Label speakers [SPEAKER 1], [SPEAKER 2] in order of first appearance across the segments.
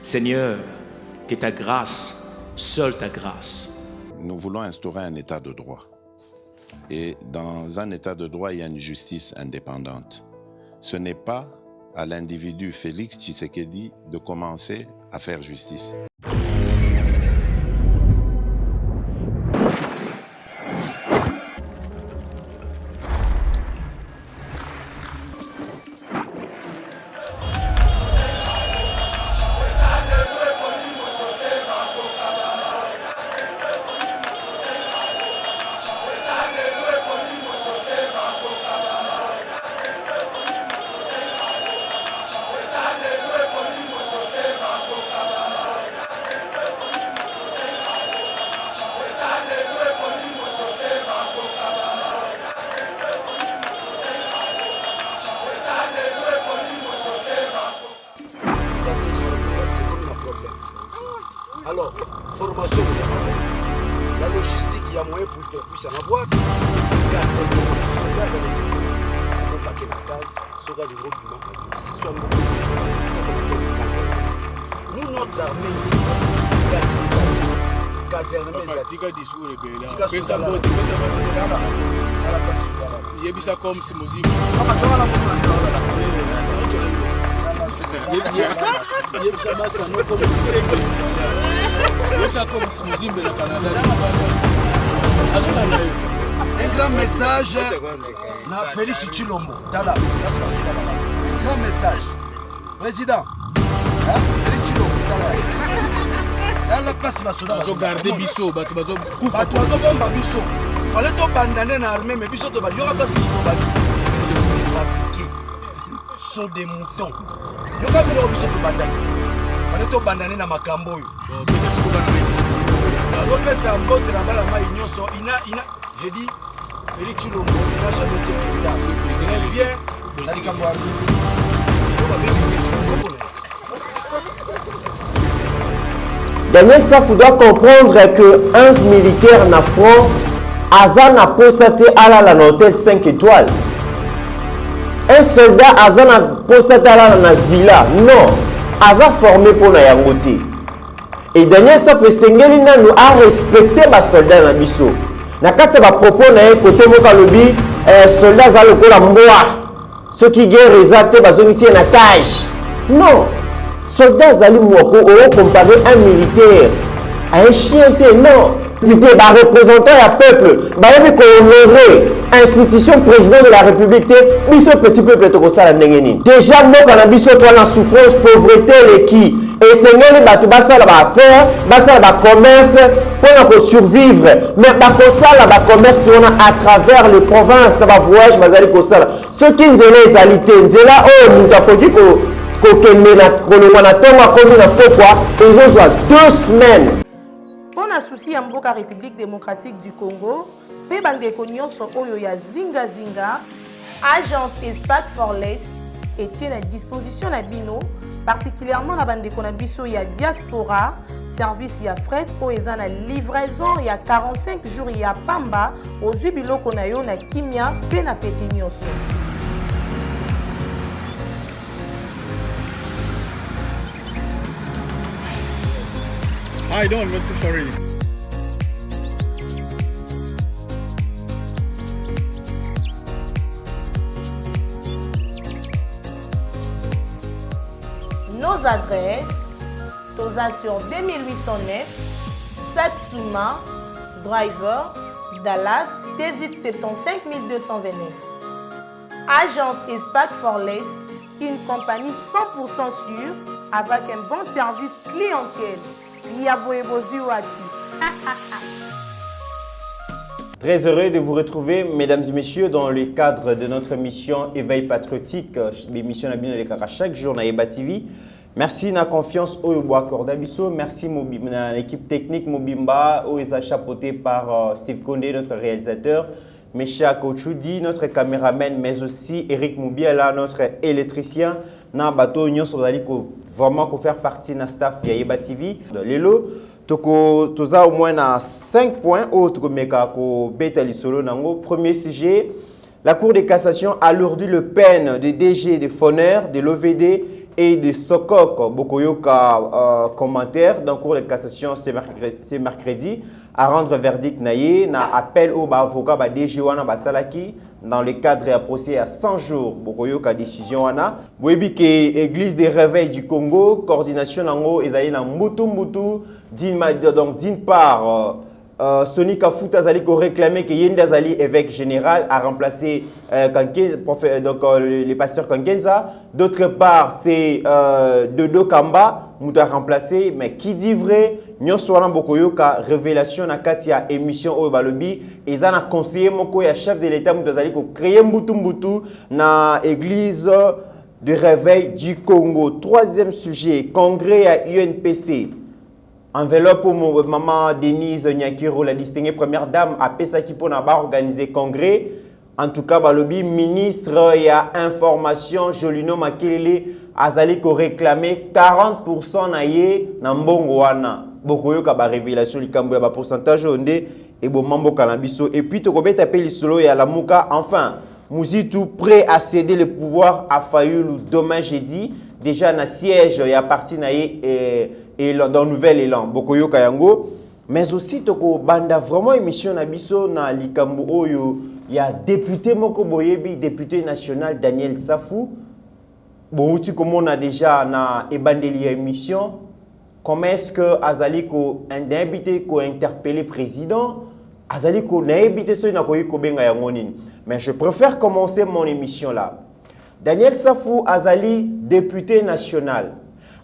[SPEAKER 1] Seigneur, que ta grâce, seule ta grâce.
[SPEAKER 2] Nous voulons instaurer un état de droit. Et dans un état de droit, il y a une justice indépendante. Ce n'est pas à l'individu Félix Tshisekedi de commencer à faire justice.
[SPEAKER 3] Alors, formation, vous en avez. La logistique, il y a moyen pour qu'on puisse en avoir. Gaz, les soldats, ça va être un paquet de gaz, soldats de groupement, c'est soit ça qu'on appelle le caserne. Nous, notre armée, il y a ces salles. Caserne, mais ça.
[SPEAKER 4] Tika discours le pays là.
[SPEAKER 3] Tika
[SPEAKER 4] Pesa
[SPEAKER 3] Soudala.
[SPEAKER 4] boti, pesa basi.
[SPEAKER 3] À la place de Soudala.
[SPEAKER 4] Yebisa comme si musique.
[SPEAKER 3] Tu vas la monnaie.
[SPEAKER 4] Yebisa basi na no comme Yebisa comme si musique le Canada.
[SPEAKER 3] Un grand message na Félix Tshilombo. Tala, un grand message. Président, Félix Tshilombo. Tala. La place va se
[SPEAKER 4] bazo garder biso, bato kufa.
[SPEAKER 3] Bato bazo bomba biso. Fallait to bandane na armée mais biso to ba. Yoka place biso to ba. Biso fabriqué. Saut des moutons. Yoka bilo biso to bandane. Fallait to bandane na makambo yo.
[SPEAKER 4] Pesa siku bana.
[SPEAKER 3] Pesa mbote na bala mai nyoso ina je dis Félix Tshilombo n'a jamais été candidat. Il vient dans les Cameroun.
[SPEAKER 5] Daniel Safou doit comprendre que un militaire na front Azan a posté à la hôtel 5 étoiles. Un soldat Azan a posté à la villa. Non, Azan formé pour na yangote. Et Daniel Safou Sengeli nous a respecté les soldats na biso. Na kati ba propos na côté moka lobi soldats za lokola mboa. Ceux qui guerre ezate bazongisi na tâche. Non. Soldats zali mwako o comparer un militaire à un chien non. Plutôt ba représentant ya peuple, ba yebi ko honorer institution président de la République biso petit peuple to ko sala ndengeni. Déjà moka na biso to na souffrance, pauvreté les qui et sengeli batu basala ba affaire, basala ba commerce pour survivre, mais ba ko sala ba commerce à travers les provinces na ba voyage bazali ko sala. Ce qui nzela ezalité nzela o muta ko di ko kokende na kolongwana tonga komi na pokwa ezozwa 2 semaines.
[SPEAKER 6] Pour la souci ya mboka République démocratique du Congo, pe bandeko nyonso oyo ya zinga zinga, agence Espace for Less est à disposition na bino, particulièrement na bandeko na biso ya diaspora, service ya fret o eza na livraison ya 45 jours ya pamba ozwi biloko na yo na kimia pe na pete nyonso.
[SPEAKER 4] I don't want to sorry.
[SPEAKER 6] Nos adresses, Toza sur 2809, Satsuma, Driver, Dallas, Tézit 75229. Agence Espace for Less, une compagnie 100% sûre avec un bon service clientèle.
[SPEAKER 5] Très heureux de vous retrouver, mesdames et messieurs, dans le cadre de notre émission Éveil patriotique, l'émission Nabino Lekara chaque jour na Eba TV. Merci na confiance au Boakor Dabiso. Merci à l'équipe technique Mobimba, où est chapeauté par Steve Condé, notre réalisateur. Mesha Kochoudi, notre caméraman, mais aussi Eric Moubiala, notre électricien. Na bateau Union Sodaliko, vraiment qu'on faire partie na staff ya Eba TV. Lelo, toza au moins 5 points autres meka ko beta lisolo nango. Premier sujet, la Cour de cassation alourdit le peine de DG de Fonner, de l'OVD et de Sokok. Bokoyoka commentaire dans cours de cassation c'est mercredi à rendre verdict naïe na appel au avocat ba DG wana basalaki dans le cadre à procès à 100 jours. Bokoyoka décision wana. Boyebi que Église des Réveils du Congo coordination nango ezali na mbutu d'une part Sony Kafuta Azali ko réclamé que Yende Azali, évêque général, a remplacé le pasteur Kankenza. D'autre part, c'est Dodo Kamba, qui a remplacé. Mais qui dit vrai, nous sommes Bokoyoka, révélation na katia émission au Balobi. Et ça a conseillé Moko, chef de l'État, qui a créé Mbutu na église de réveil du Congo. Troisième sujet, congrès à UNPC. Enveloppe pour maman Denise Nyakiro, la distinguée première dame, a Pesaki pour organiser congrès. En tout cas, Balobi, ministre, il y a information, Jolino Makelele, Azali ko réclamé 40% naïe Nambongo wana. Bokoyo ka ba révélation likambo ya ba pourcentage onde et bo mambo kalambiso. Et puis Tokobet appelle solo et à la Mouka. Enfin, Mouzitou prêt à céder le pouvoir à Fayoulou demain jeudi. Déjà na siège il y a parti naïe et dans Nouvel Élan, Bokoyo Kayango. Mais aussi, toko banda vraiment émission nabiso na likambo oyo. Il y a député Moko Boyebi, député national Daniel Safou. Bon, tu comme on a déjà na ebandeli émission. Comment est-ce que Azali ko indébité ko interpellé président? Azali ko n'ébité so na koyi ko benga yangonini. Mais je préfère commencer mon émission là. Daniel Safou Azali, député national.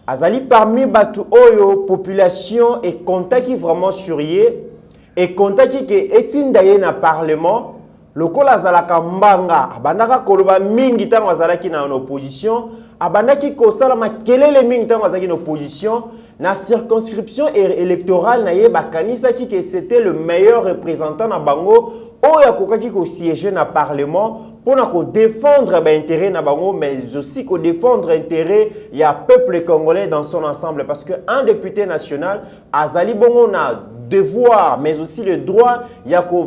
[SPEAKER 5] Azali parmi batu oyo population et contaki vraiment surier et contaki que etindaye na parlement lokola azalaka mbanga abandaka koloba mingi tango azalaki na opposition abandaki kosala makelele mingi tango azalaki na opposition na circonscription électorale na ye bakanisaki que c'était le meilleur représentant na bango oyo akokaki ko siéger na parlement pour défendre l'intérêt na bango, mais aussi pour défendre l'intérêt il y a peuple congolais dans son ensemble. Parce qu'un député national, Azali Bongo a devoir, mais aussi le droit, il y a ko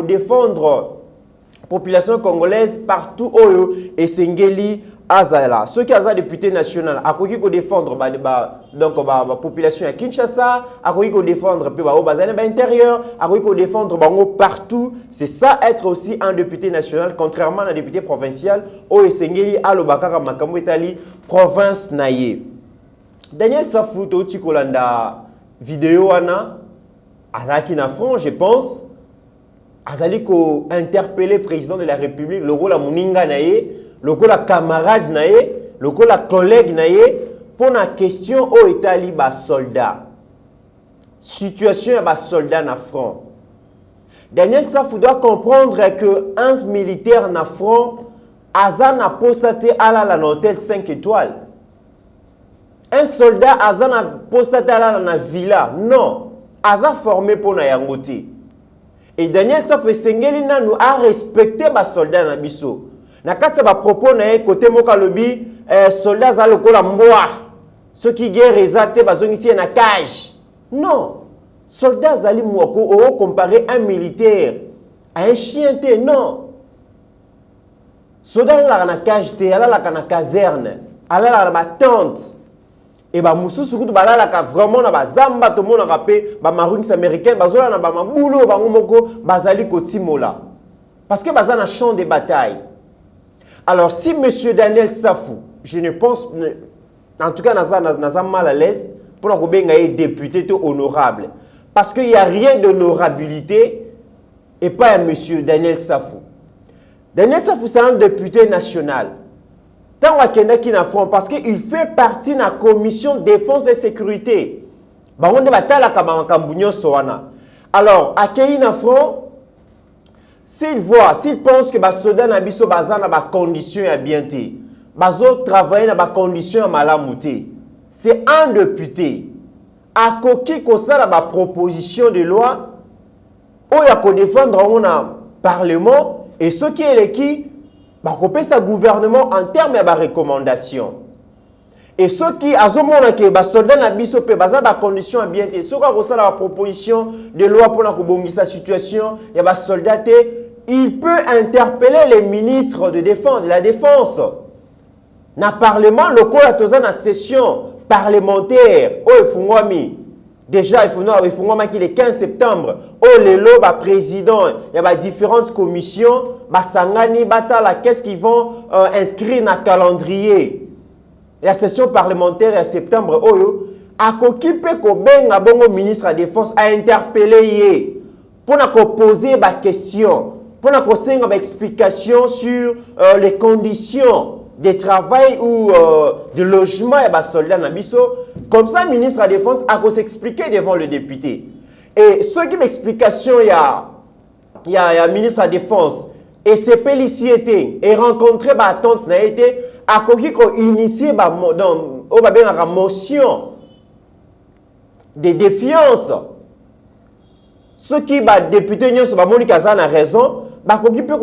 [SPEAKER 5] défendre la population congolaise partout oyo et Sengeli Azala. Ceux qui ont député national, a ko défendre la population à Kinshasa, a ko défendre l'intérieur, a ko défendre bango partout. C'est ça être aussi un député national, contrairement à un député provincial. O Sengeli Alobakaka Makambo Etali, province naye. Daniel Safuto Tikolanda vidéo ana Azaki na front, je pense. Azali ko interpeller président de la République, le rôle la Muninga naye. Loko la camarade nae, loko la collègue nae, pour la question au Italie bas soldat. Situation bas soldat na front. Daniel Safou doit comprendre que un militaire na front, Azan a posté à la hôtel 5 étoiles. Un soldat Azan a posté à la villa. Non, Azan formé pour na yangote. Et Daniel Safou Sengeli nous a respecté bas soldat na biso. Na kati ba propos na côté moka lobi soldats za lokola mboa ceux qui guerre ezate bazongisi na cage. Non, soldats zali mwako o comparer un militaire à un chien té non. Soldat la na cage té ala la na caserne, ala la ba tente. Et ba mususu kutu balala ka vraiment na ba zamba to mona rapé ba marines américains bazola na ba mabulo ba ngomoko bazali kotimola. Parce que bazana champ de bataille. Alors, si M. Daniel Safou, je ne pense, en tout cas, n'a mal à l'aise pour être député honorable. Parce qu'il n'y a rien d'honorabilité et pas à M. Daniel Safou. Daniel Safou, c'est un député national. Tant qu'il y a front, parce qu'il fait partie de la commission défense et sécurité. Alors, à Kéina front, s'il voit, s'il pense que les soldats n'ont pas de conditions à bien travailler dans des conditions à malamouté, c'est un député. À qui concerne la proposition de loi, où il y a qu'on défendre un parlement et ce qui est qui, qu'on sa gouvernement en termes de recommandations. Et ceux qui ont que les soldats n'ont pas de conditions à bien ceux qui ont la proposition de loi pour la situation, il y a des soldats, il peut interpeller les ministres de la défense. Na parlement lokola toza na session parlementaire o efungwami. Déjà efungwama ki le 15 septembre o lelo ba président il y a différentes commissions basangani batala qu'est-ce qu'ils vont inscrire na calendrier. La session parlementaire en septembre oyo akoki pe ko benga bongo ministre de la défense a interpellé yé pour na ko poser ba question pour na ko senga ba explication sur les conditions de travail ou de logement et bas soldats nabiso. Comme ça, le ministre de la Défense a s'expliquer devant le député. Et ce qui m'explication, il y a ministre de la Défense et ses policiers et rencontrer ma tante n'a été à qui initié dans motion de défiance. Ce qui va député n'y Monique Azan a raison, bah qui peut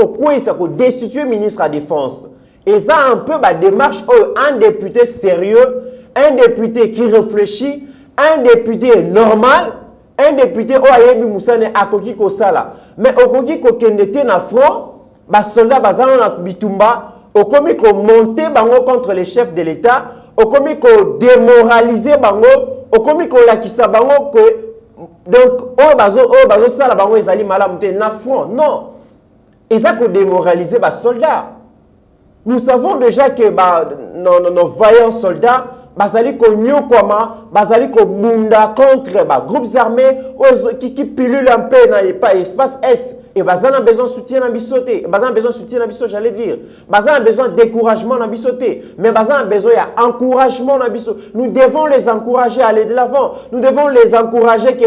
[SPEAKER 5] destituer ministre de la Défense. Et ça un peu la démarche un député sérieux, un député qui réfléchit, un député normal, un député oyebi musane akoki ko sala. Mais okoki ko kendete na front, ba soldat bazana na bitumba, okomi ko monter bango contre les chefs de l'État, okomi ko démoraliser bango, okomi ko lakisa bango que donc bazo sala bango ezali malamu te na front. Non. Et ça ko démoraliser ba soldat. Nous savons déjà que nos vaillants soldats, bazali ko nyokoma, bazali ko bunda contre groupes armés qui pilulent un peu dans l'espace est. Et bazana a besoin de soutien dans bisoté. Bazana a besoin de soutien dans bisoté, j'allais dire. Bazana a besoin de découragement dans bisoté. Mais bazana a besoin d'encouragement dans bisoté. Nous devons les encourager à aller de l'avant. Nous devons les encourager que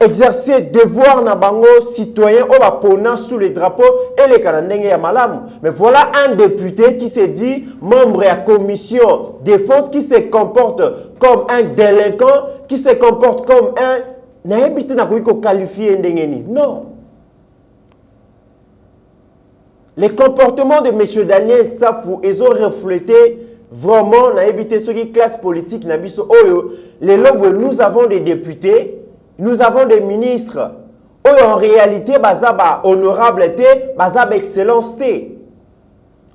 [SPEAKER 5] exercer devoir na bango citoyen au bapona sous les drapeaux et les canadens ya malam. Mais voilà un député qui se dit membre de la commission défense qui se comporte comme un délinquant, qui se comporte comme un n'habite na ko qualifier ndengeni. Non. Les comportements de M. Daniel Safou, ils ont reflété vraiment n'habite ceux qui classe politique nabiso oyo. Les lobes nous avons des députés. Nous avons des ministres où en réalité, bazaba honorabilité, bazaba excellence.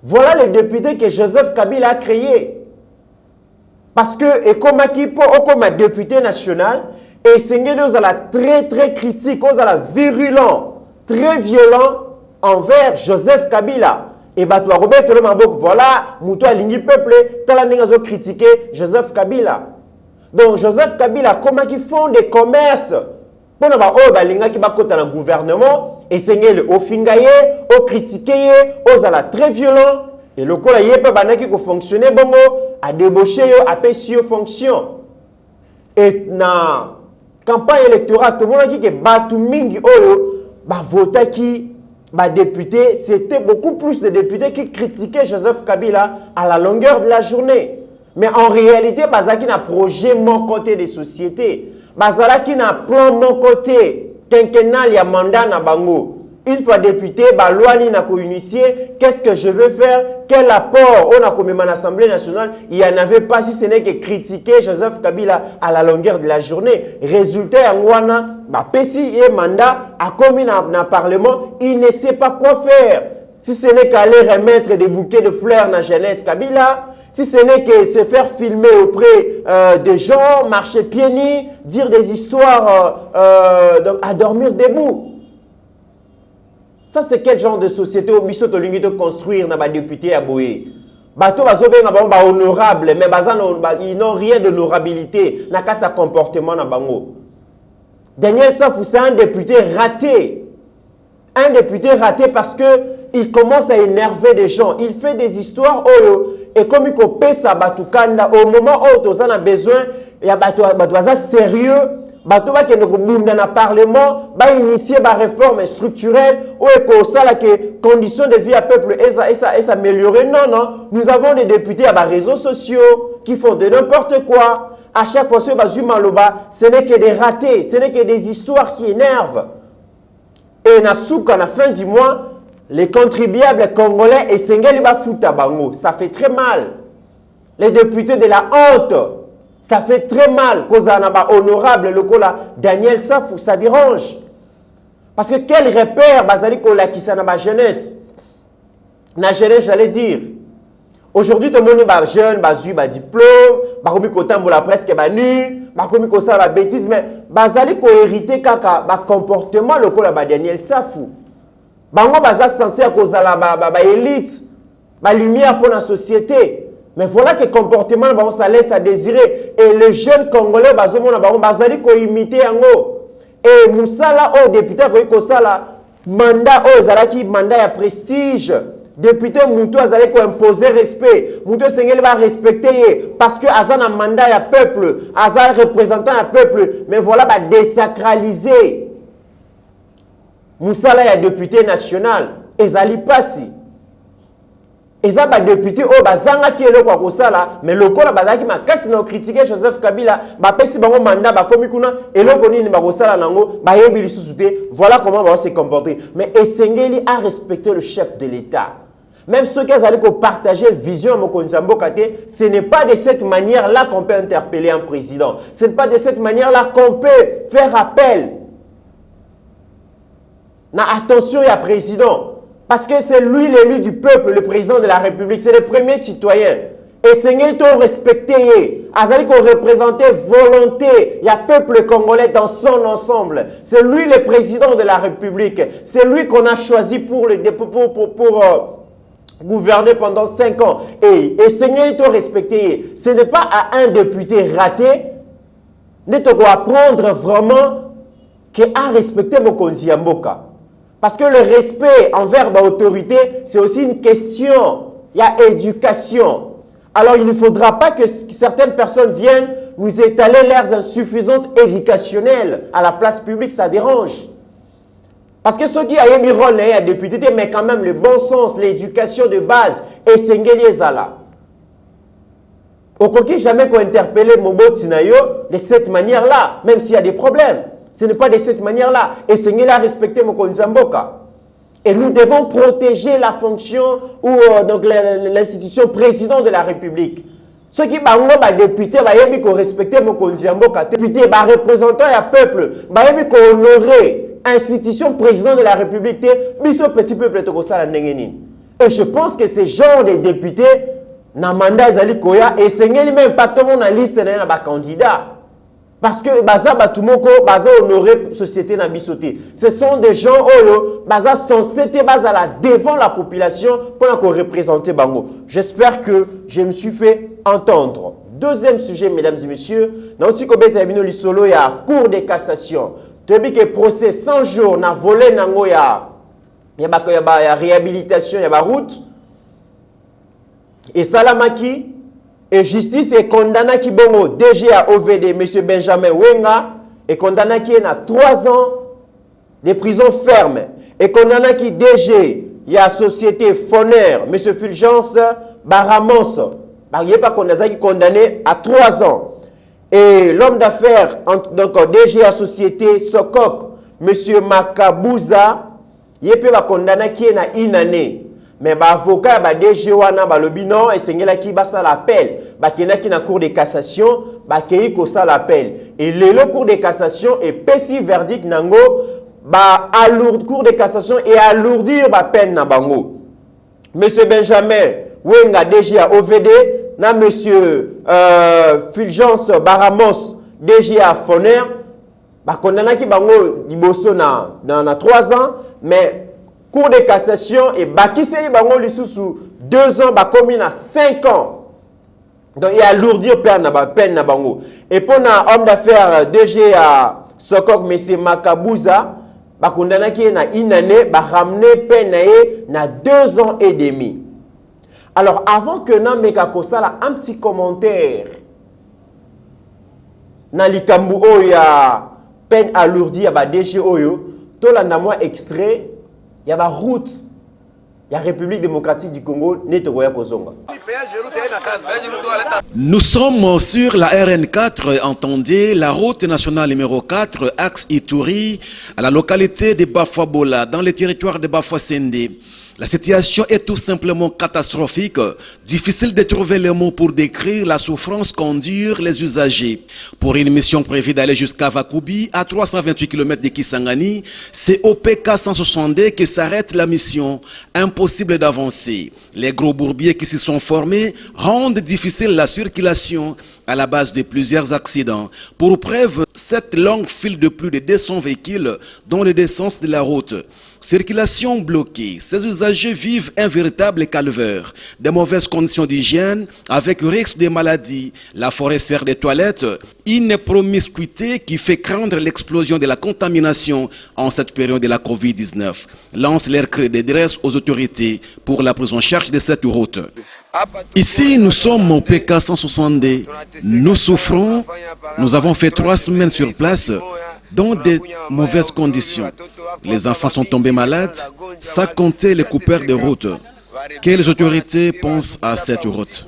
[SPEAKER 5] Voilà le député que Joseph Kabila a créé. Parce que, et comme député national, et c'est la très très critique, la virulent, très violent envers Joseph Kabila. Et bah toi Robert Mabok, voilà, Moutou Alingi peuple, Talaningazo critiqué Joseph Kabila. Donc Joseph Kabila, comment ils font des commerces pour le gouvernement, et c'est au fingaye, au critiquer, aux ala très violent, et le col a pas fonctionner bongo, à débaucher, à payer fonction. Et na campagne électorale, tout le monde a dit que Batu Mingi Oyo, vota qui, député, c'était beaucoup plus de députés qui critiquaient Joseph Kabila à la longueur de la journée. Mais en réalité, Bazaki n'a projet mon côté des sociétés. Bazaki n'a plan mon côté. Quinquennal, y a mandat na bango. Une fois député, loi n'a ko initié. Qu'est-ce que je veux faire? Quel apport on a commis à l'Assemblée nationale? Il n'y en avait pas si ce n'est que critiquer Joseph Kabila à la longueur de la journée. Résultat, Anwana, Pessi et mandat a commis dans le Parlement. Il ne sait pas quoi faire. Si ce n'est qu'aller remettre des bouquets de fleurs dans Jeannette Kabila. Si ce n'est que se faire filmer auprès des gens, marcher pieds nus, dire des histoires, donc à dormir debout. Ça, c'est quel genre de société au biso to lingi de construire na ba député à Boye? Bato bazo benga ba honorable, mais ils n'ont rien d'honorabilité na kat sa comportement na bango. Daniel Safou, c'est un député raté. Un député raté parce que il commence à énerver des gens. Il fait des histoires et comme il coupe sa batukanda au moment où tu as besoin, il y a batouaza sérieux, batouba qui ne dans le parlement, va initier des réformes structurelles ou que conditions de vie à peuple et s'améliorer. Non, nous avons des députés à des réseaux sociaux qui font de n'importe quoi. À chaque fois, ce n'est que des ratés, ce n'est que des histoires qui énervent. Et à la fin du mois, les contribuables congolais et Sengeli Bafuta Bango, ça fait très mal. Les députés de la honte, ça fait très mal. Kozanaba honorable, le cola Daniel Safou, ça dérange. Parce que quel repère Bazali Kola qui s'en a jeunesse? Na jeunesse, j'allais dire. Aujourd'hui, tout le monde est jeune, bazu, diplôme, bakomi kotambola presque banu, bakomi kosa la bêtise, mais bazali ko hériter kaka ba comportement lokola ba Daniel Safou. Bango baza censé kozala ba élite, ba lumière pour la société. Mais voilà que comportement bango ça laisse à désirer et les jeunes congolais bazomona bango bazali ko imiter yango. Et musala au député ko sala mandat au zalaki mandat ya prestige. Député Moutou Azale ko imposer respect. Moutou Sengeli va respecter parce que Azan a mandat à peuple, Azan représentant à peuple. Mais voilà, va désacraliser. Moussala est député national. Ezali Passi. Eza ba député o bazanga ki elo kwa kosala mais lokola bazaki makasi na critiquer Joseph Kabila ba pesi bango mandat ba komi kuna eloko nini ba kosala nango ba yebi lisusu te. Voilà comment va se comporter. Mais Esengeli a respecté le chef de l'État. Même ceux qui ont partagé vision ce n'est pas de cette manière-là qu'on peut interpeller un président. Ce n'est pas de cette manière-là qu'on peut faire appel. Na attention, il y a président. Parce que c'est lui l'élu du peuple, le président de la République. C'est le premier citoyen. Et Seigneur, il respecté. Azali qu'on représentait volonté. Il y a peuple congolais dans son ensemble. C'est lui le président de la République. C'est lui qu'on a choisi pour gouverner pendant 5 ans. Et Seigneur, il t'a respecté. Ce n'est pas à un député raté de te apprendre vraiment qu'il a respecté Mokonzi Yamboka. Parce que le respect envers l'autorité, c'est aussi une question. Il y a éducation. Alors, il ne faudra pas que certaines personnes viennent nous étaler leurs insuffisances éducationnelles à la place publique. Ça dérange. Parce que ceux qui ont mis rôle à député, mais quand même le bon sens, l'éducation de base, et Sengeli Ezala. Au coquille jamais qu'on interpelle Mobo Tinayo de cette manière-là, même s'il y a des problèmes. Ce n'est pas de cette manière-là. Et Sengeli a respecté Mokonzi Mboka. Et nous devons protéger la fonction ou donc l'institution président de la République. Ceux qui sont députés, ils doivent respecter Mokonzi Mboka. Député, représentant du peuple, ils doivent honorer institution président de la République, biso petit peuple et je pense que ce genre de députés na mandat ezali koya et Sengeli même pas tout le monde na liste na ba candidat parce que baza batumoko baza honorer société na bisoté. Ce sont des gens oyo baza censé être bazala devant la population pour qu'on représenter bango. J'espère que je me suis fait entendre. Deuxième sujet, mesdames et messieurs, dans le kobeta bino lisolo ya cour de cassation. Tu as vu que procès 100 jours na volé nango ya réhabilitation ya route et salamaki et justice est condamné qui bongo DG à OVD monsieur Benjamin Wenga et condamné qui na 3 ans de prison ferme et condamné qui DG il y a société Foner monsieur Fulgence Baramos il n'est pas condamné à 3 ans. Et l'homme d'affaires, donc DG à société Sokok, M. Makabouza, il peut pas condamner qui est na une année. Mais l'avocat, DG wana balobi non, et c'est là qui basa l'appel. Kena qui na cour de cassation, kei ko sa l'appel. Et le cour de cassation est péci verdict nango, cour de cassation et alourdir peine na bango. M. Benjamin Wenga DG à OVD, na monsieur Fulgence Baramos DG à Foner condamné ki bango liboso na 3 ans mais cour de cassation et bakiseli bango lisusu 2 ans bakomi na 5 ans donc il alourdir peine na bango et pour na homme d'affaires DG à Sokok monsieur Makabouza condamné ki na une année ramener peine na 2 ans et demi. Alors, avant que nous mekions un petit commentaire, dans likambu oya peine alourdie ya DG oyo, to landa moi extrait, ya ba route, ya République démocratique du Congo, netogoya kozonga.
[SPEAKER 1] Nous sommes sur la RN4, entendez, la route nationale numéro 4, axe Ituri, à la localité de Bafabola, dans le territoire de Bafouassende. La situation est tout simplement catastrophique. Difficile de trouver les mots pour décrire la souffrance qu'endurent les usagers. Pour une mission prévue d'aller jusqu'à Vakubi, à 328 km de Kisangani, c'est au PK 162 que s'arrête la mission. Impossible d'avancer. Les gros bourbiers qui s'y sont formés rendent difficile la circulation à la base de plusieurs accidents. Pour preuve, cette longue file de plus de 200 véhicules dans les deux sens de la route. Circulation bloquée. Ces usagers vivent un véritable calvaire. Des mauvaises conditions d'hygiène avec risque de maladies. La forêt sert de toilettes. Une promiscuité qui fait craindre l'explosion de la contamination en cette période de la Covid-19. Lance l'air cri de détresse aux autorités pour la prise en charge de cette route. Ici, nous sommes au PK 162. Nous souffrons. Nous avons fait 3 semaines sur place dans de mauvaises conditions. Les enfants sont tombés malades, sans compter les coupeurs de route. Quelles autorités pensent à cette route?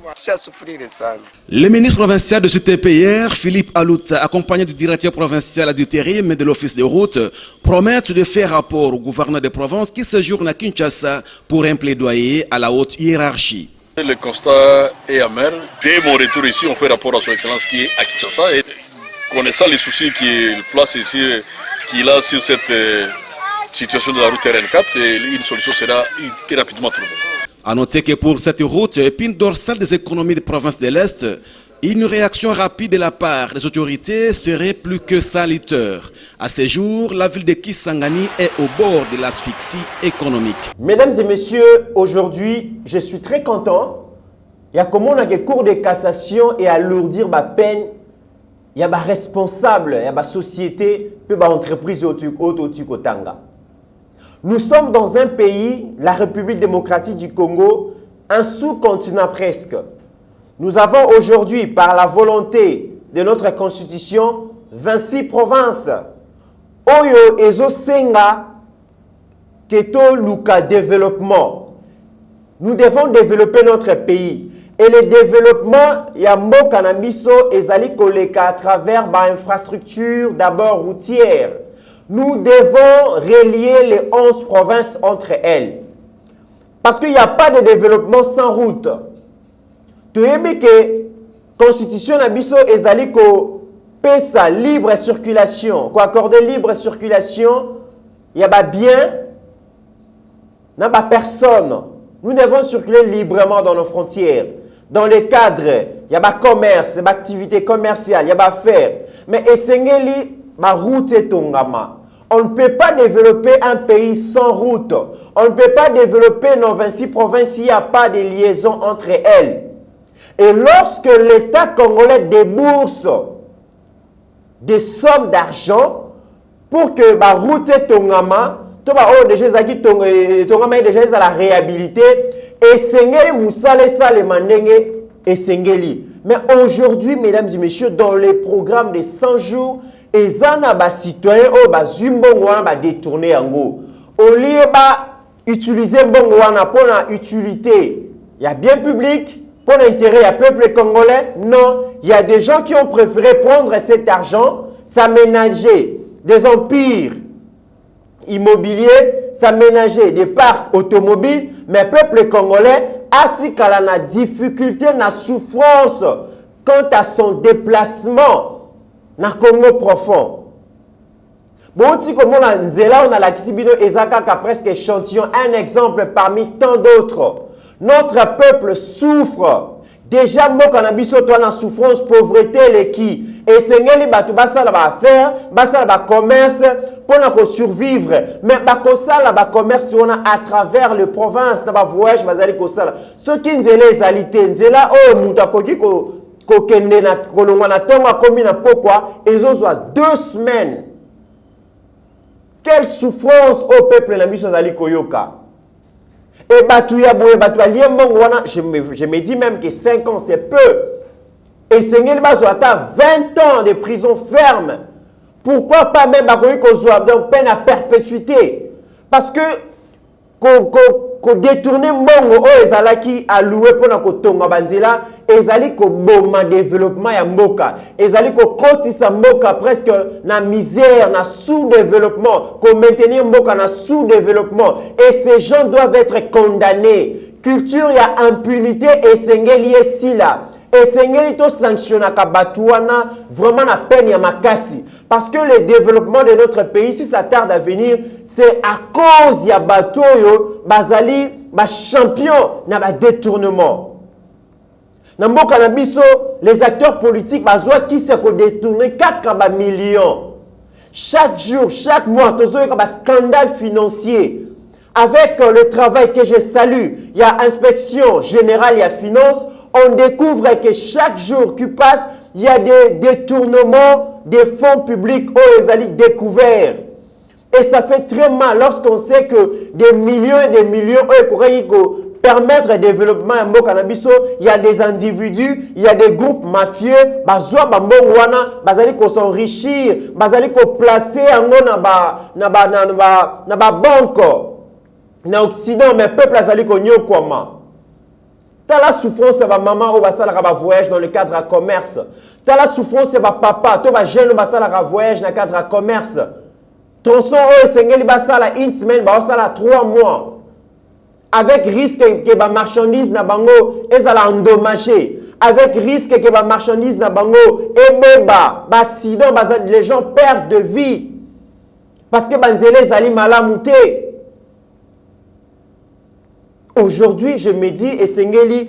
[SPEAKER 1] Le ministre provincial de CTPR, Philippe Alouta, accompagné du directeur provincial du Térim et de l'office de route, promettent de faire rapport au gouverneur de province qui séjourne à Kinshasa pour un plaidoyer à la haute hiérarchie.
[SPEAKER 7] Le constat est amer. Dès mon retour ici, on fait rapport à son excellence qui est à Kinshasa et connaissant les soucis qu'il place ici, qu'il a sur cette situation de la route RN4, une solution sera rapidement trouvée.
[SPEAKER 1] A noter que pour cette route, épine dorsale des économies de province de l'Est, une réaction rapide de la part des autorités serait plus que salutaire. À ce jour, la ville de Kisangani est au bord de l'asphyxie économique.
[SPEAKER 5] Mesdames et messieurs, aujourd'hui, je suis très content. Il y a comment on a des cours de cassation et alourdir ma peine. Il y a des responsables, il y a des sociétés, puis des entreprises au Tanga. Nous sommes dans un pays, la République démocratique du Congo, un sous-continent presque. Nous avons aujourd'hui, par la volonté de notre constitution, 26 provinces. Oyo ezo senga keto luka développement. Nous devons développer notre pays. Et le développement, yambo kanabiso ezali koleka à travers l'infrastructure d'abord routière. Nous devons relier les 11 provinces entre elles. Parce qu'il n'y a pas de développement sans route. Tu sais que la constitution nabiso ezali ko pesa libre circulation, ko accorder libre circulation, il y a bien, n'a pas personne. Nous devons circuler librement dans nos frontières. Dans les cadres, il y a commerce, activité commerciale, il y a affaires. Mais essengeli ma route est tongama. On ne peut pas développer un pays sans route. On ne peut pas développer nos 26 provinces s'il n'y a pas de liaison entre elles. Et lorsque l'État congolais débourse des sommes d'argent pour que la route est tongama, déjà la réhabilité, et sengeli moussale sale manenge et sengeli. Mais aujourd'hui, mesdames et messieurs, dans les programmes de 100 jours, et zana ba citoyen o ba zumbongo wana ba détourner yango. Au lieu ba utiliser bongo wana pour la utilité, il y a bien public, pour l'intérêt, il y a peuple congolais. Non, il y a des gens qui ont préféré prendre cet argent, s'aménager des empires immobiliers, s'aménager des parcs automobiles, mais peuple congolais a la difficulté, la souffrance quant à son déplacement. Na Congo profond. Bon, si comme on a Nzela, on a la Kisibino Ezaka qui a presque échantillon, un exemple parmi tant d'autres. Notre peuple souffre. Déjà, moi, quand on a vu la souffrance, pauvreté, les qui. Et c'est ngeli batu basa la ba affaire, basa la ba commerce, pour nous survivre. Mais bakosa la ba commerce, on a à travers les provinces, na ba voyage, bazali kosala. Ce qui Nzela ezalité, Nzela, oh, mutakoki ko. Kokende na kolongwa na tonga komi na pokwa ezozwa 2 semaines. Quelle souffrance au peuple na biso zali koyoka. Et batu ya boye batu aliembongo wana je me dis même que 5 ans c'est peu. Et sengeli bazo ata 20 ans de prison ferme. Pourquoi pas même bakoyi kozwa donc peine à perpétuité? Parce que ko détourner mbongo o ezalaki alloué pona ko tonga banzela ezali ko boma développement ya mboka, ezali ko kotisa mboka presque na misère, na sous-développement, ko maintenir mboka na sous-développement, et ces gens doivent être condamnés. Culture ya impunité esengeli esila. Esengeli to sanctionnaka batuana vraiment na peine ya makasi. Parce que le développement de notre pays, si ça tarde à venir, c'est à cause ya batoyo bazali ba champion na ba détournement. Na mboka na biso, les acteurs politiques bazwa qui se ko détourner 4 millions. Chaque jour, chaque mois, tozo yo ba scandale financier. Avec le travail que je salue, il y a inspection générale, il y a finance, on découvre que chaque jour qui passe, il y a des détournements des fonds publics aux alliés découverts. Et ça fait très mal lorsqu'on sait que des millions et des millions permettre le développement en Canabiso, il y a des individus, il y a des groupes mafieux, bazwa bambongwana, bazali ko s'enrichir, bazali ko placer en na ba banque. Na Occident, mais peuple azali ko nyokwama. T'as la souffrance de maman au basala ka voyage dans le cadre à commerce. T'as la souffrance de papa, to ba jeune au basala ka voyage dans le cadre à commerce. Tronçon o sengeli basala une semaine, ba basala 3 mois. Avec risque que ba marchandise na bango ezala endommagé. Avec risque que ba marchandise na bango ebeba, ba accident, les gens perdent de vie. Parce que banzele zali malamouté. Aujourd'hui, je me dis, Esengeli,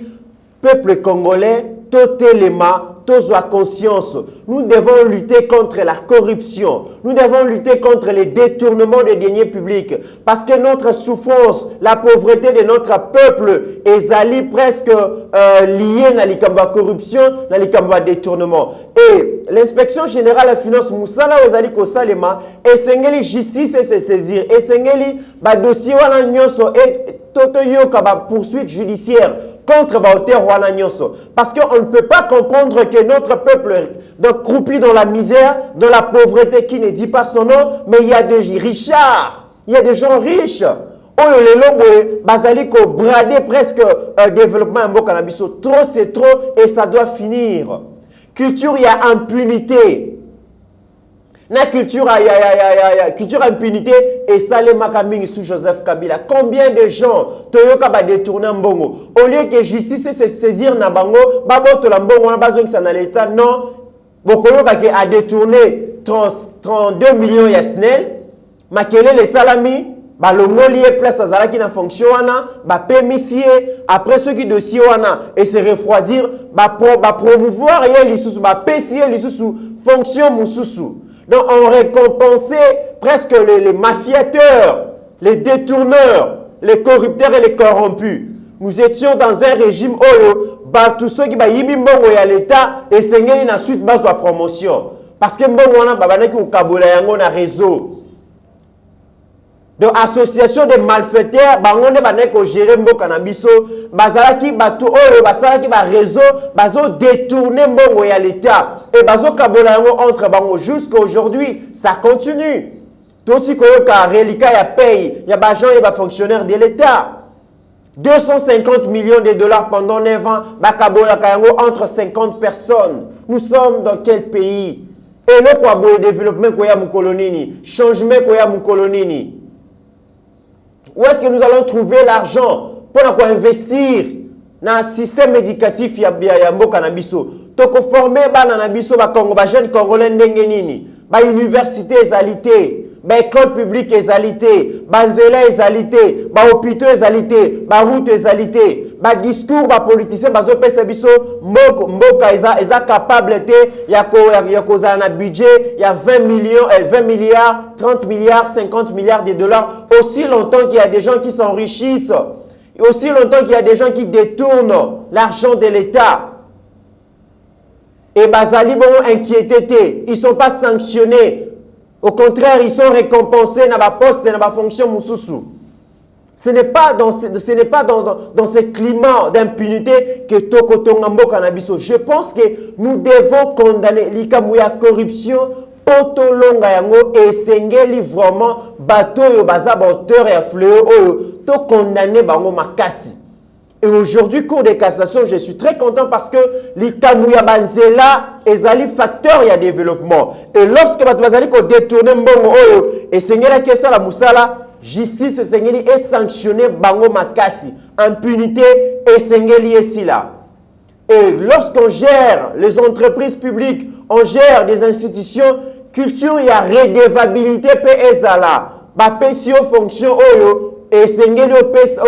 [SPEAKER 5] peuple congolais, totelema, tozwa conscience. Nous devons lutter contre la corruption. Nous devons lutter contre les détournements des deniers publics. Parce que notre souffrance, la pauvreté de notre peuple, est presque liée à la corruption, à la détournement. Et l'inspection générale de la finance, Moussala Ozali Kosalema, Esengeli justice et se saisir. Esengeli, dossier wana nyonso et toto yoka poursuite judiciaire contre Baoter Rwanda Nyoso. Parce qu'on ne peut pas comprendre que notre peuple donc croupi dans la misère, dans la pauvreté qui ne dit pas son nom, mais il y a des richards, il y a des gens riches. Oh, les lobos, basali ko brader presque développement en Bokanabiso. Trop c'est trop et ça doit finir. Culture, il y a impunité. Na culture, culture impunité et Salé Makaming sous Joseph Kabila. Combien de gens Toyoka va détourner Mbongo? Au lieu que justice se saisir na bango, babo to la Mbongo, on a besoin que ça dans l'État. Non, Bokoyoka qui a détourné 32 millions yasnel, makele les salami, balongoli et place à Zalaki na fonction wana, ba pémissier, après ceux qui dossier wana et se refroidir, ba promouvoir et l'issous, ba pécier l'issous, fonction moussoussou. Donc, on récompensait presque les mafiateurs, les détourneurs, les corrupteurs et les corrompus. Nous étions dans un régime où tous ceux qui ont été à l'État et s'engagent dans la suite de la promotion. Parce que nous avons un réseau. Donc, association de malfaiteurs, nous gérer le cannabis, bazalaki batu oyo basalaki ba réseau bazo détourner mbongo ya l'État et bazo kabola yango entre bango jusqu'à aujourd'hui ça continue. Toti koyoka relika ya paye ya ba gens et ba fonctionnaires de l'État. 250 millions de dollars pendant 9 ans ba kabola yango entre 50 personnes. Nous sommes dans quel pays? Et le quoi bo développement koya mu kolonini, changement koya mu kolonini. Où est-ce que nous allons trouver l'argent pour investir dans un système éducatif ya mboka na biso? Toko former bana na biso ba Congo ba jeune congolais ndenge nini? Ba université ezalité, ba école publique ezalité, ba nzela ezalité, ba hôpitaux ezalité, ba route ezalité, ba discours ba politicien bazo pesa biso mboka eza capable te ya kozala na budget ya 20 milliards, 30 milliards, 50 milliards de dollars aussi longtemps qu'il y a des gens qui s'enrichissent. Et aussi longtemps qu'il y a des gens qui détournent l'argent de l'État. Et Bazali bon inquiétés, ils ne sont pas sanctionnés. Au contraire, ils sont récompensés dans la poste et dans la fonction Moussoussou. Ce n'est pas dans ce climat d'impunité que Toko Tongambo Kanabiso. Je pense que nous devons condamner l'Ikamouya corruption. Poto longa yango et sengeli vraiment bateau yo baza auteur et fléau to condamner bango makasi Et aujourd'hui, Cour de cassation, je suis très content parce que l'Ikamouya Banzela est un facteur de développement. Et lorsque vous détourner Mbongo et Seigneur Kessa la Moussala, justice est sanctionnée Bango Makasi, impunité et Seigneur est là. Et lorsqu'on gère les entreprises publiques, on gère des institutions, culture, il y a redevabilité PSALA. Bapesio fonction oyo et Seigneur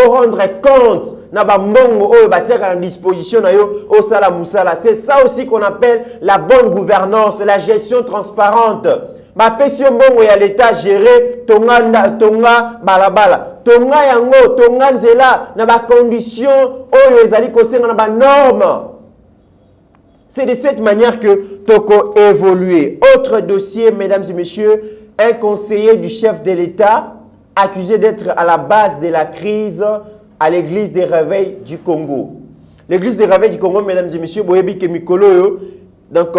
[SPEAKER 5] au rendre compte na ba mbongo oyo batia en disposition na yo au sala musala. C'est ça aussi qu'on appelle la bonne gouvernance, la gestion transparente. Bapesio mbongo ya l'état géré tonga balabala. Tonga yango tonga nzela na ba condition oyo ezali kosenga na ba normes. C'est de cette manière que toko évoluer. Autre dossier, mesdames et messieurs, un conseiller du chef de l'État accusé d'être à la base de la crise à l'église des réveils du Congo. L'église des réveils du Congo, mesdames et messieurs, boyebi ke mikolo donc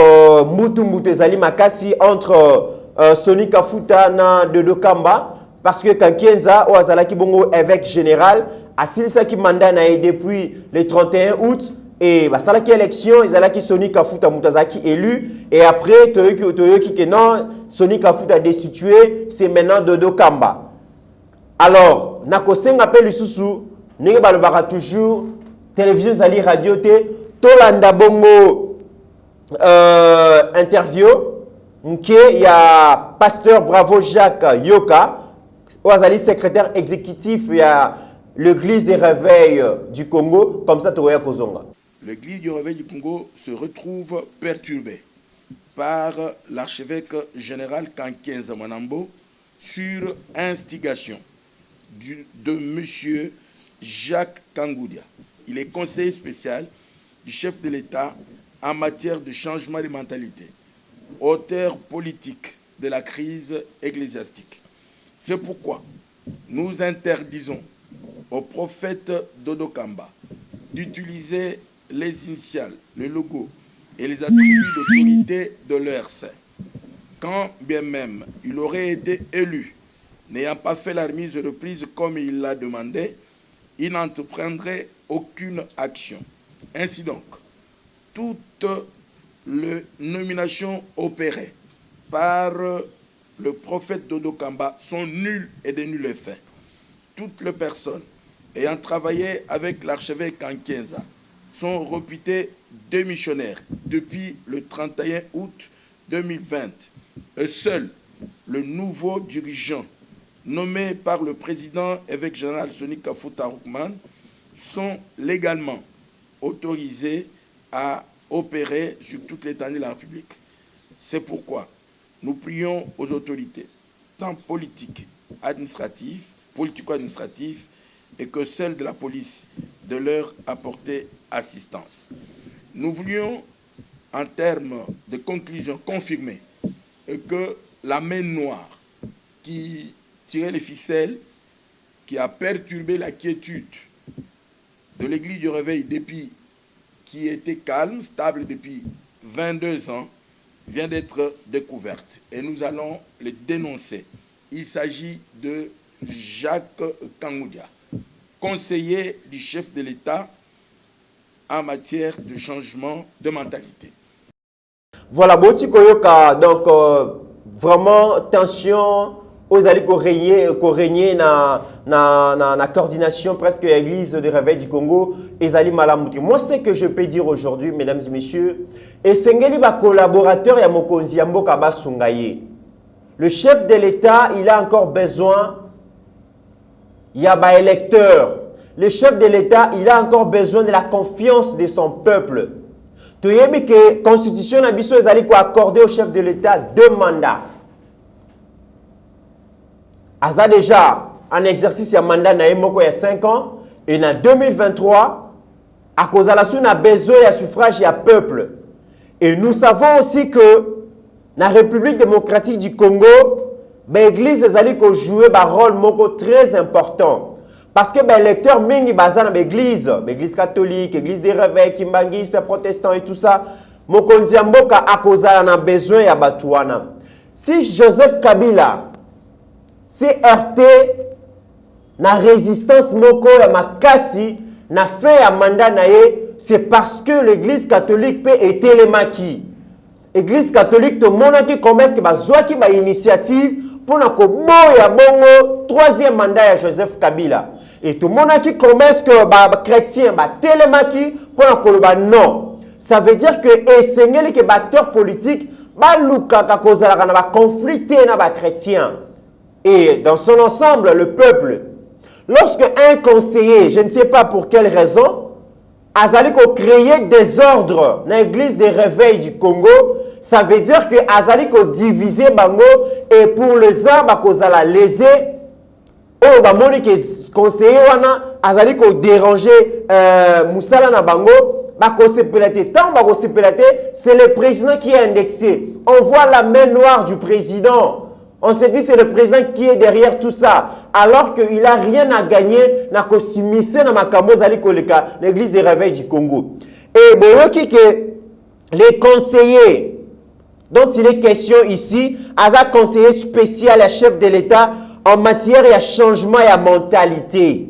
[SPEAKER 5] mutu ezali makasi entre Soni Kafuta na Dodo Kamba parce que Kankienza o azalaki bongo évêque général asilisaki mandat na depuis le 31 août. Et basalaki élection, ezalaki Soni Kafuta mutazaki élu et après toyoki que non Soni Kafuta destitué, c'est maintenant Dodo Kamba. Alors, nakosenga pe lisusu ndenge balobaka toujours télévision zali radio te tolanda bongo interview nke ya pasteur Bravo Jacques Yoka oazali secrétaire exécutif ya l'église des réveils du Congo comme ça toya kozonga.
[SPEAKER 8] L'église du réveil du Congo se retrouve perturbée par l'archevêque général Kankienza Mwanambo sur instigation de M. Jacques Kangoudia. Il est conseiller spécial du chef de l'État en matière de changement de mentalité, auteur politique de la crise ecclésiastique. C'est pourquoi nous interdisons au prophète Dodo Kamba d'utiliser les initiales, le logo et les attributs d'autorité de l'ERC. Quand bien même il aurait été élu, n'ayant pas fait la remise de reprise comme il l'a demandé, il n'entreprendrait aucune action. Ainsi donc, toutes les nominations opérées par le prophète Dodo Kamba sont nulles et de nul effet. Toutes les personnes ayant travaillé avec l'archevêque Kankienza sont réputées démissionnaires depuis le 31 août 2020. Et seul le nouveau dirigeant nommé par le président évêque général Soni Kafuta Roukman sont légalement autorisés à opérer sur toute l'étendue de la République. C'est pourquoi nous prions aux autorités, tant politiques, administratives, politico-administratives, et que celles de la police, de leur apporter assistance. Nous voulions, en termes de conclusion, confirmer que la main noire qui tirait les ficelles, qui a perturbé la quiétude de l'église du réveil depuis qui était calme, stable depuis 22 ans, vient d'être découverte. Et nous allons le dénoncer. Il s'agit de Jacques Kangoudia, conseiller du chef de l'État en matière de changement de mentalité.
[SPEAKER 5] Voilà, Boti Koyoka, donc vraiment tension aux alliés régner na coordination presque l'église de réveil du Congo et Zali Malamouti. Moi, ce que je peux dire aujourd'hui, mesdames et messieurs, et Sengeli ba collaborateur ya Mokonzi Mboka Basungaye. Le chef de l'État, il a encore besoin. Il y a des électeurs. Le chef de l'État, il a encore besoin de la confiance de son peuple. Tu sais que la Constitution a accordé au chef de l'État 2 mandats. Asa déjà en exercice un mandat na yemoko il y a 5 ans et en 2023 à cause de la sous a besoin de suffrage et peuple. Et nous savons aussi que la République démocratique du Congo, l'église a joué un rôle très important. Parce que les électeurs mingi bazan dans l'église catholique, l'église des réveils, kimbangistes, protestants et tout ça, mokonzi mboka a cause a besoin ya batuana. Si Joseph Kabila s'est heurté na résistance moko ya makasi na fait à mandat naé, c'est parce que l'église catholique peut être les maquis. L'église catholique te montre qui commence que bazwa ki ba initiative pour na ko boya bongo troisième mandat de Joseph Kabila. Et tout le monde qui commence que ba chrétien ba télémaki pour na ko ba non. Ça veut dire que esengeli que acteur politique ba luka ka kozala kana ba conflicter na ba chrétien. Et dans son ensemble le peuple. Lorsque un conseiller, je ne sais pas pour quelle raison, Azali ko créer des ordres dans l'église des réveils du Congo, ça veut dire que Azali ko diviser bango et pour les uns ba kozala lésé oh ba moni que conseiller wana Azali ko déranger musala na bango ba ko sepelate tant ba ko sepelate c'est le président qui est indexé. On voit la main noire du président. On se dit c'est le président qui est derrière tout ça. Alors qu'il n'a rien à gagner dans l'église des réveils du Congo. Et les conseillers dont il est question ici, Aza conseiller spécial à chef de l'État en matière de changement et de mentalité.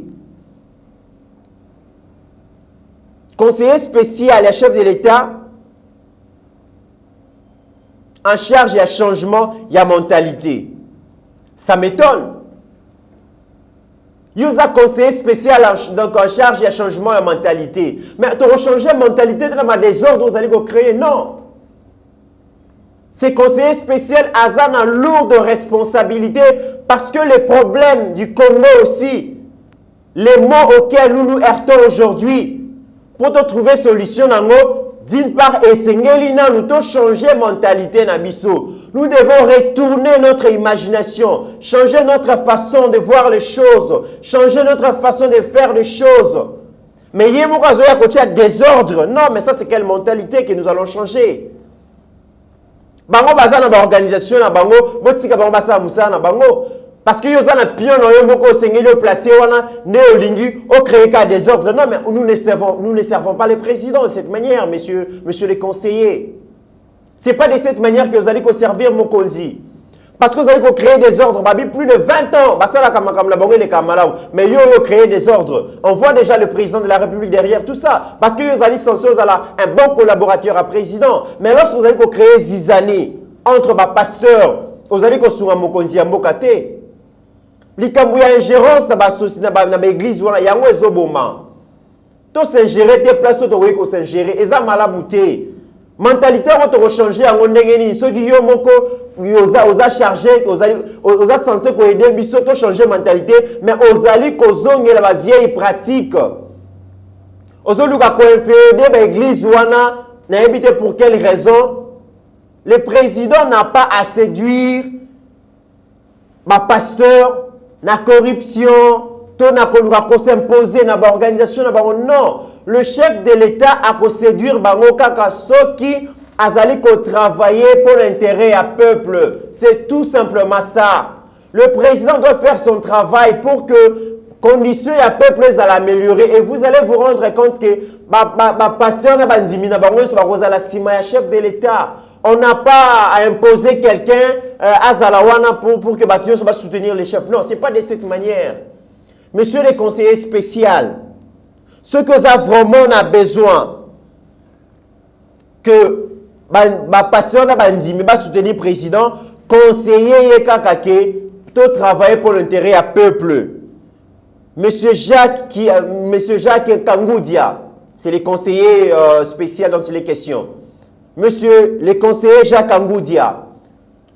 [SPEAKER 5] Conseiller spécial à chef de l'État en charge de changement et de mentalité. Ça m'étonne. Il y a un conseiller spécial donc en charge de changement de mentalité. Mais tu vas changer la mentalité dans le désordre, vous allez créer. Non. C'est conseiller spécial a une lourde responsabilité parce que les problèmes du Congo aussi, les mots auxquels nous nous heurtons aujourd'hui, pour te trouver solution, d'une part, nous devons changer la mentalité. Nous devons retourner notre imagination, changer notre façon de voir les choses, changer notre façon de faire les choses. Mais il y a un désordre. Non, mais ça, c'est quelle mentalité que nous allons changer? Bango baza na ba organisation na bango, botika bango basa musa na bango. Parce que yo za na pion no yo moko sengeli o placer wana ne olingi o créer ka désordre. Non mais nous ne servons pas les présidents de cette manière, monsieur les conseillers. C'est pas de cette manière que vous allez servir Mokonzi. Parce que vous allez créer des ordres, plus de 20 ans, mais vous créez des ordres. On voit déjà le président de la République derrière tout ça. Parce que vous allez censé un bon collaborateur à président. Mais lorsque vous allez créer zizani entre les pasteurs, vous allez créer Mokonzi à Mbokate. L'ikambouya ingérence dans l'église, il y a un zoboma. Tout s'ingérer, tes places, vous s'ingérer. Et ça, malabouté. Mentalité, on va changer en ondengeni. Ceux qui ont chargé, ont censé aider, mais surtout changer mentalité, mais aux alliés qui la vieille pratique. Aux autres qui ont fait l'église, n'a pour quelle raison? Le président n'a pas à séduire ma pasteur, la corruption, tout s'imposer dans l'organisation. Non. Le chef de l'État a séduire Bango Kaka Soki Azali ko travailler pour l'intérêt du peuple. C'est tout simplement ça. Le président doit faire son travail pour que conditions à peuple à l'améliorer. Et vous allez vous rendre compte que pasteur na bandimi na bango so bakoza la sima chef de l'État. On n'a pas à imposer quelqu'un à Zalawana pour que Batio soit soutenir les chefs. Non, c'est pas de cette manière. Monsieur le conseiller spécial, ce que ça vraiment a besoin, que pasteur Bandimi va soutenir le président, conseiller Kakake, tout travailler pour l'intérêt du peuple. Monsieur Jacques Kangoudia, c'est le conseiller spécial dont il est question. Monsieur le conseiller Jacques Kangoudia,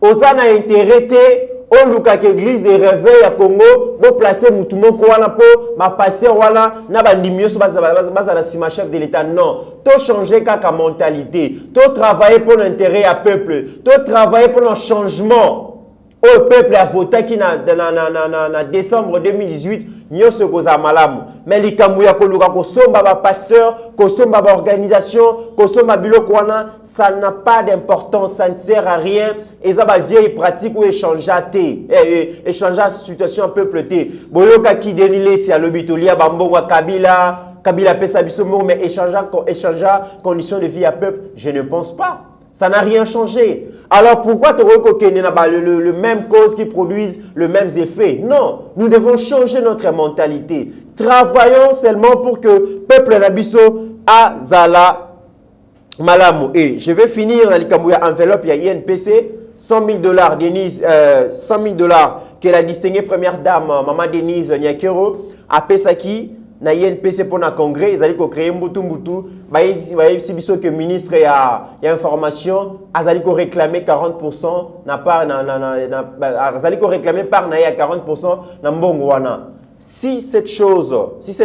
[SPEAKER 5] Osana a intérêt au luka que l'église des réveils à Congo pour placer mutumo ko wana po ma pasteur wana na bandimio so baza na sima chef de l'État. Non, to changer kaka mentalité, to travailler pour l'intérêt à peuple, to travailler pour le changement au peuple a voté qui na décembre 2018 nyoso koza malamu mais likambu ya koluka ko somba ba pasteur ko somba ba organisation ko somba biloko wana ça n'a pas d'importance, ça ne sert à rien et ça va vieille pratique ou échanger échanger situation peuple té boyoka ki denile si a lobitolia bambongo Kabila pesa biso mais échanger conditions de vie à peuple, je ne pense pas. Ça n'a rien changé. Alors pourquoi le même cause qui produisent le même effet? Non, nous devons changer notre mentalité. Travaillons seulement pour que le peuple Nabiso azala malamu. Et je vais finir dans l'enveloppe, il y a INPC, 100 000 $, Denise, 100 000 $ que la distinguée première dame, Maman Denise Nyakero, a Pesaki, na INPC pour le congrès, ils allaient créer Mbutu, si que ministre y a information, ils allaient réclamer 40%, na part, ils allaient réclamer par na 40% na mbongwana. Si cette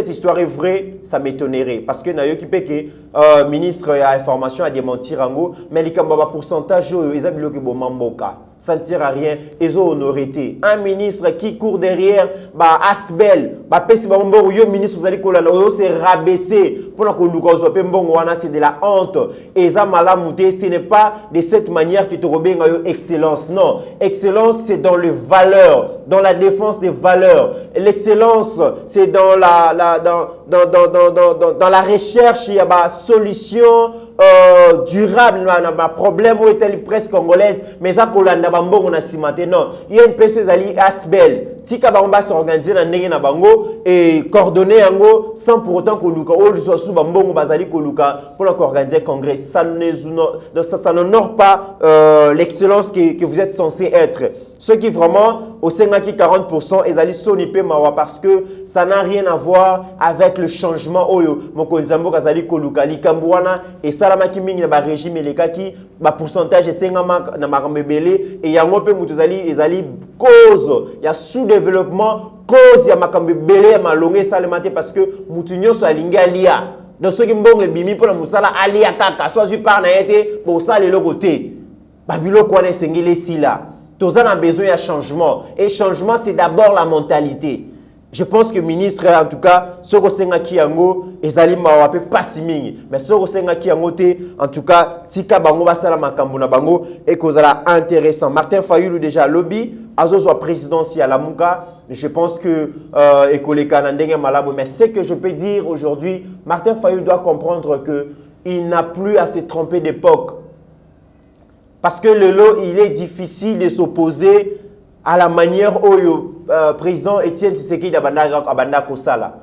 [SPEAKER 5] histoire est vraie, ça m'étonnerait. Parce que Nayo Kipeke, ministre a information à démentir en gros, mais les pourcentage, ils ont bloqué Bomamboka. Ça ne sert à rien. Ils ont honoré. Un ministre qui court derrière, Asbel, ministre, vous allez c'est rabaissé. Pour que c'est de la honte. Et ça, ce n'est pas de cette manière que tu as excellence. Non. Excellence, c'est dans les valeurs, dans la défense des valeurs. L'excellence, c'est dans dans la recherche, il y a des solutions durables, un problème où est presque congolaise, mais ça, on a cimenté. Non, il y a une PC Zali Asbel. Si on va s'organiser dans le bango et coordonner sans pour autant que Luka ou le sous bambongo bazali koluka pour organiser le congrès, ça n'honore pas l'excellence que vous êtes censé être. Ceux qui vraiment au Sengaki 40% ils allaient soniper mawa parce que ça n'a rien à voir avec le changement oyo mokonzambo kazali koluka likambuana et salamaki mingi na ba régime elekaki ba pourcentage esengama na makambebele et yango pe mutuzali ezali cause ya sous-développement cause ya makambebele ya malonge salemate parce que mutunyo so alingi alia donc ceux qui mbongo bimi pour la musala alia kaka soit par na été pour ça le côté babilo kwa na sengele sila. Tous on a besoin de changement. Et changement, c'est d'abord la mentalité. Je pense que le ministre, en tout cas, ce que c'est qui yango, ils allaient m'awaper pas si ming. Mais ce que c'est qui yango en tout cas, tika bango basala makambuna bango et que ça intéressant. Martin Fayulu déjà lobby, azo soit président si à la Mouka. Je pense que Ekoleka nandenge malabo. Mais ce que je peux dire aujourd'hui, Martin Fayulu doit comprendre que il n'a plus à se tromper d'époque. Parce que le lot, il est difficile de s'opposer à la manière où le président Etienne Tshisekedi a kosala.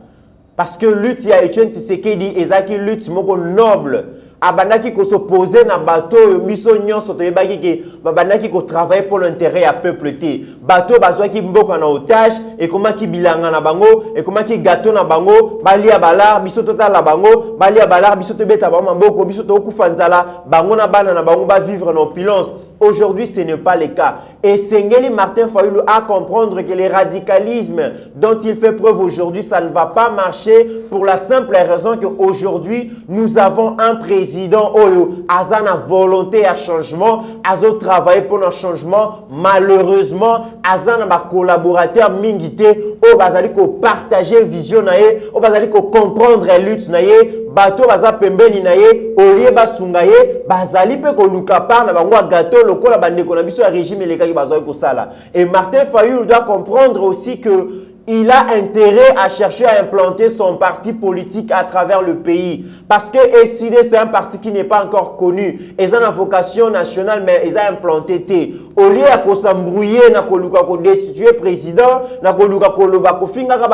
[SPEAKER 5] Parce que lutte, il y a Etienne Tshisekedi et Zaki lutte noble. Abandaki ko s'opposer na bateau biso nyonso to yebaki ke babandaki ko travailler pour l'intérêt ya peuple té bateau bazwa ki mboka na otage et comment ki bilanga na bango et comment ki gâteau na bango balia balar biso totala bango balia balar biso to beta bango mboko biso to kufanzala bango na bana na bango ba vivre en opulence. Aujourd'hui, ce n'est pas le cas. Et Sengeli Martin Fayulu a comprendre que le radicalisme dont il fait preuve aujourd'hui, ça ne va pas marcher pour la simple raison qu'aujourd'hui, nous avons un président Oyo, Azana volonté à changement, Azo travailler pour un changement. Malheureusement, Azana ma collaborateur Mingité, au bazali ko partager vision nae, au bazali ko comprendre lutte nae, bateau baza pembeni nae, olie basungaye, bazali pe ko luka par na bango gâteau lokola bandeko na biso ya régime elekaki bazali ko sala. Et Martin Fayulu doit comprendre aussi que il a intérêt à chercher à implanter son parti politique à travers le pays. Parce que SID, c'est un parti qui n'est pas encore connu. Ils ont une vocation nationale, mais ils ont implanté. Au lieu de s'embrouiller, de destituer président, de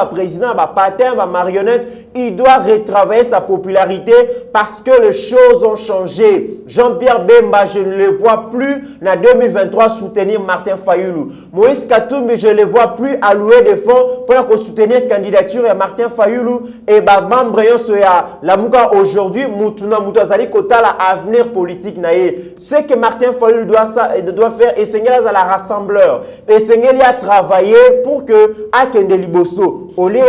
[SPEAKER 5] président, de marionnette, il doit retravailler sa popularité parce que les choses ont changé. Jean-Pierre Bemba, je ne le vois plus en 2023 soutenir Martin Fayulu. Moïse Katumbi, je ne le vois plus allouer des fonds pour soutenir la candidature de Martin Fayulu et membre la Mouka aujourd'hui, Moutazali Kota l'avenir politique naïe. Ce que Martin Fayulu doit faire, et Seigneur à la rassembleur. Et Seigneur a travaillé pour que Akende Liboso, au lieu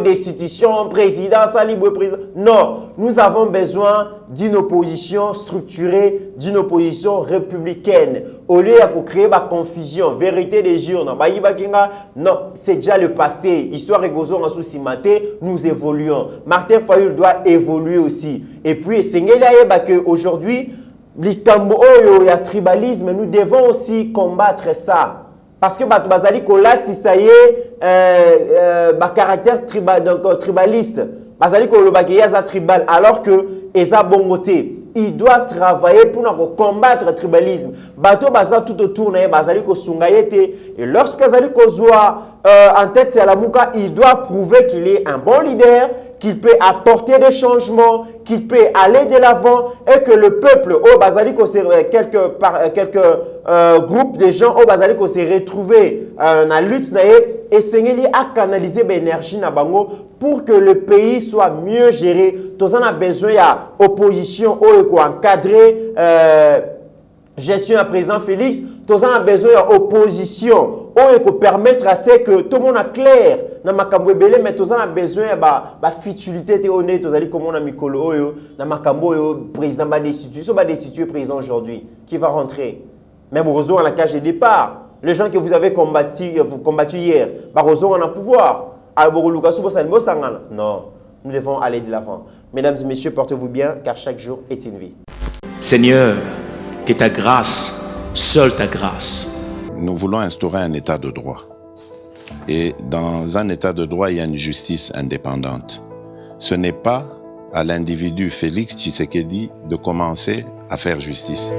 [SPEAKER 5] destitution, président, libre président. Non, nous avons besoin d'une opposition structurée, d'une opposition républicaine. Au lieu de créer la confusion, vérité des urnes, non, c'est déjà le passé. Histoire et gozo en souci maté, nous évoluons. Martin Fayulu doit évoluer aussi. Et puis, aujourd'hui, il y a tribalisme, nous devons aussi combattre ça. Parce que bazali kolati ça y est caractère tribaliste bazali kolobaki yaza tribal alors que eza bongoté il doit travailler pour combattre le tribalisme. Bato baza tout autour na bazali ko sungayete et lorsqu'azali ko zwa en tête c'est la Mouka, il doit prouver qu'il est un bon leader, qu'il peut apporter des changements, qu'il peut aller de l'avant et que le peuple au bazali ko quelques groupes de gens au bazali ko se retrouver dans la lutte na et sengeli a canaliser l'énergie na bango pour que le pays soit mieux géré. Tous on a besoin de opposition ou encadrer gestion à président Félix. Tous on a besoin d'opposition ou permettre à ce que tout le monde est clair na makambo ebele, mais tous on a besoin de futilité te honnête. Tous allez comme on a mikolo oyo na makambo oyo président ba destitué président aujourd'hui qui va rentrer. Même heureusement à la cage de départ. Les gens que vous avez combattu hier, on a pouvoir. Non, nous devons aller de l'avant. Mesdames et messieurs, portez-vous bien, car chaque jour est une vie.
[SPEAKER 9] Seigneur, que ta grâce, seule ta grâce.
[SPEAKER 2] Nous voulons instaurer un état de droit. Et dans un état de droit, il y a une justice indépendante. Ce n'est pas à l'individu Félix Tshisekedi de commencer à faire justice.